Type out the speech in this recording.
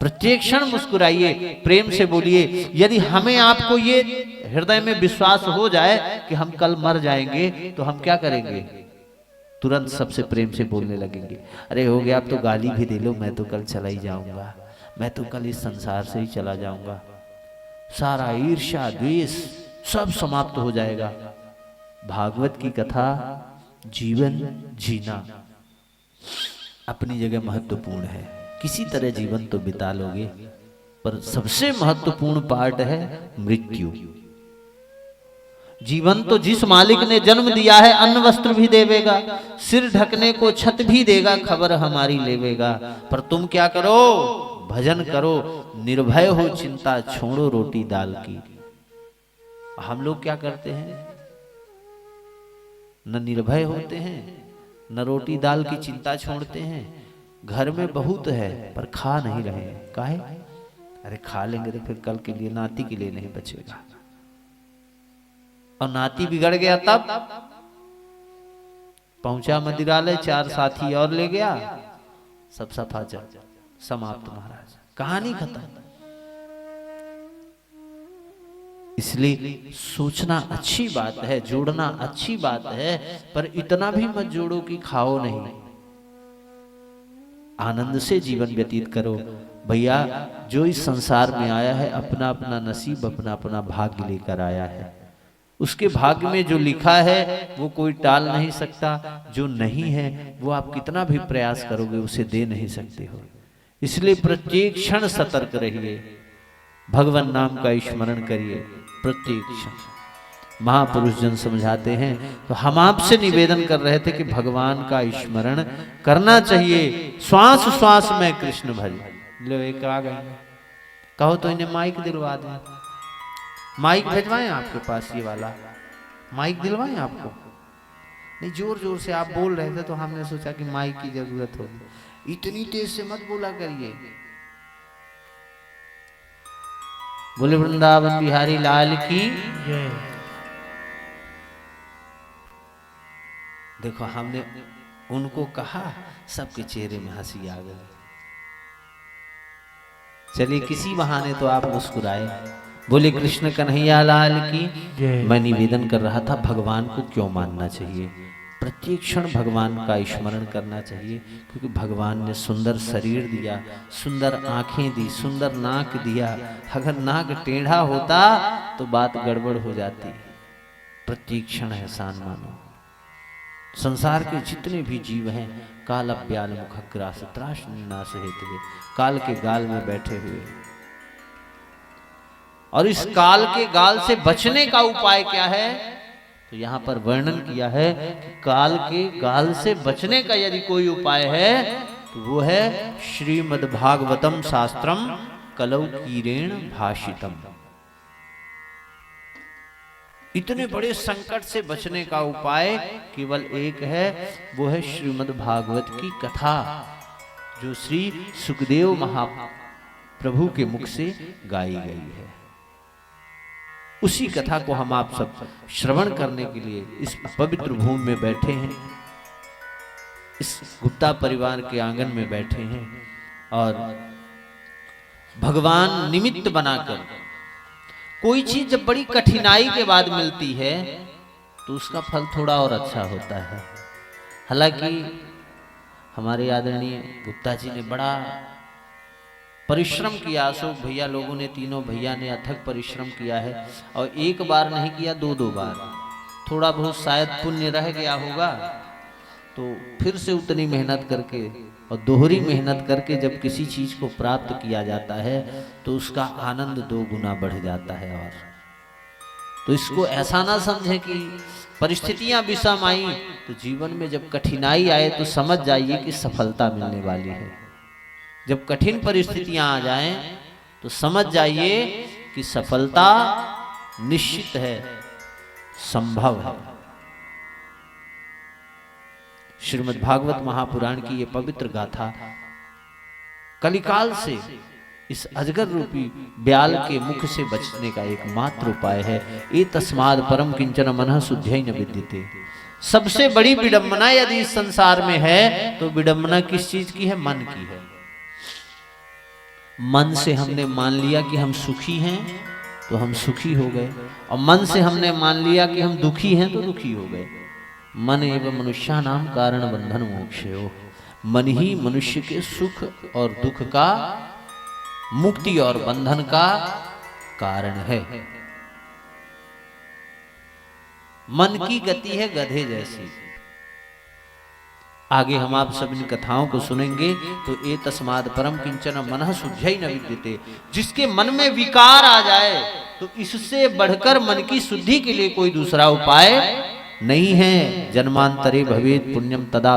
प्रत्येक क्षण मुस्कुराइए, प्रेम से बोलिए। यदि हमें आपको ये हृदय में विश्वास हो जाए कि हम कल मर जाएंगे, तो हम क्या करेंगे? तुरंत सबसे प्रेम से बोलने लगेंगे। अरे हो गया, अब तो गाली भी दे लो, मैं तो कल चला ही जाऊंगा, मैं तो कल इस संसार से ही चला जाऊंगा। सारा ईर्ष्या द्वेष सब समाप्त हो जाएगा। भागवत की कथा, जीवन जीना अपनी जगह महत्वपूर्ण है। किसी तरह जीवन तो बिता लोगे, पर सबसे महत्वपूर्ण पार्ट है मृत्यु। जीवन तो जिस मालिक ने जन्म दिया है, अन्न वस्त्र भी देवेगा, सिर ढकने को छत भी देगा, खबर हमारी लेवेगा। पर तुम क्या करो? भजन करो, निर्भय हो, चिंता छोड़ो रोटी दाल की। हम लोग क्या करते हैं? न निर्भय होते हैं, न रोटी दाल की चिंता छोड़ते हैं। घर में बहुत है पर खा नहीं रहे। काहे? अरे खा लेंगे तो फिर कल के लिए, नाती के लिए नहीं बचेगा। और नाती बिगड़ गया तब पहुंचा मदिरालय, 4 साथी और ले गया, सब सफाचट समाप्त महाराज, कहानी खत्म। इसलिए सोचना अच्छी बात है, जोड़ना अच्छी बात है, पर इतना भी मत जोड़ो कि खाओ नहीं। आनंद से जीवन व्यतीत करो। भैया, जो इस संसार में आया है, अपना अपना नसीब, अपना अपना भाग्य लेकर आया है। उसके भाग्य में जो लिखा है वो कोई टाल नहीं सकता, जो नहीं है वो आप कितना भी प्रयास करोगे उसे दे नहीं सकते हो। इसलिए प्रत्येक क्षण सतर्क रहिए, भगवान नाम का स्मरण करिए प्रत्येक क्षण। महापुरुष जन समझाते हैं, तो हम आपसे निवेदन कर रहे थे कि भगवान का स्मरण करना चाहिए। श्वास श्वास में कृष्ण भज। लो एक आ गए, कहो तो इन्हें माइक दिलवा दें। माइक भेजवाएं आपके पास, ये वाला माइक दिलवाएं आपको? नहीं, जोर जोर से आप बोल रहे थे तो हमने सोचा कि माइक की जरूरत होगी। इतनी तेज से मत बोला करिए। बोले वृंदावन बिहारी लाल की जय। देखो, हमने उनको कहा, सबके चेहरे में हंसी आ गई। चलिए किसी बहाने तो आप मुस्कुराए। बोले कृष्ण कन्हैया लाल की जय। मैं निवेदन कर रहा था, भगवान को क्यों मानना चाहिए? प्रत्येक क्षण भगवान का स्मरण करना चाहिए, क्योंकि भगवान ने सुंदर शरीर दिया, सुंदर आंखें दी, सुंदर नाक दिया। अगर नाक टेढ़ा होता तो बात गड़बड़ हो जाती। प्रत्येक क्षण एहसान मानो। संसार के जितने भी जीव हैं, काल अव्याल मुखग्रास त्रास नाश हेतु, काल के गाल में बैठे हुए। और इस काल के गाल से बचने का उपाय क्या है? तो यहां पर वर्णन किया है कि काल के गाल से बचने का यदि कोई उपाय है तो वो है श्रीमद्भागवतम शास्त्रम कलौ कीरेण भाषितम। इतने बड़े संकट से बचने का उपाय केवल एक है, वो है श्रीमद्भागवत की कथा, जो श्री सुखदेव महाप्रभु के मुख से गाई गई है। उसी कथा को हम आप सब श्रवण करने के लिए इस पवित्र भूमि में बैठे हैं, इस गुप्ता परिवार के आंगन में बैठे हैं। और भगवान निमित्त बनाकर, कोई चीज जब बड़ी कठिनाई के बाद मिलती है तो उसका फल थोड़ा और अच्छा होता है। हालांकि हमारे आदरणीय गुप्ता जी ने बड़ा परिश्रम किया, अशोक भैया लोगों ने, तीनों भैया ने अथक परिश्रम किया है। और एक बार नहीं किया, 2-2 बार। थोड़ा बहुत शायद पुण्य रह गया होगा, तो फिर से उतनी मेहनत करके और दोहरी मेहनत करके जब किसी चीज को प्राप्त किया जाता है तो उसका आनंद 2 गुना बढ़ जाता है। और तो इसको ऐसा ना समझें कि परिस्थितियां विषम आई तो जीवन में जब कठिनाई आए तो समझ जाइए कि सफलता मिलने वाली है। जब कठिन परिस्थितियां आ जाएं तो समझ जाइए कि सफलता निश्चित है, संभव है। श्रीमद् भागवत महापुराण की ये पवित्र गाथा कलिकाल से इस अजगर रूपी ब्याल के मुख से बचने का एकमात्र उपाय है। ए तस्माद् परम किंचन मनः शुद्ध्यै न विद्यते। सबसे बड़ी विडंबना यदि इस संसार में है तो विडंबना किस चीज की है? मन की है। मन से हमने मान लिया कि हम सुखी हैं तो हम सुखी हो गए, और मन से हमने मान लिया कि हम दुखी हैं तो दुखी हो गए। मन एवं मनुष्यानाम कारण बंधन मोक्षयो, मन ही मनुष्य के सुख और दुख का, मुक्ति और बंधन का कारण है। मन की गति है गधे जैसी। आगे हम आप सब इन कथाओं को सुनेंगे। तो ए तस्माद परम किंचन मनः शुद्धि न विद्यते, जिसके मन में विकार आ जाए तो इससे बढ़कर मन की शुद्धि के लिए कोई दूसरा उपाय नहीं है। जन्मांतरे भवेत पुण्यम तदा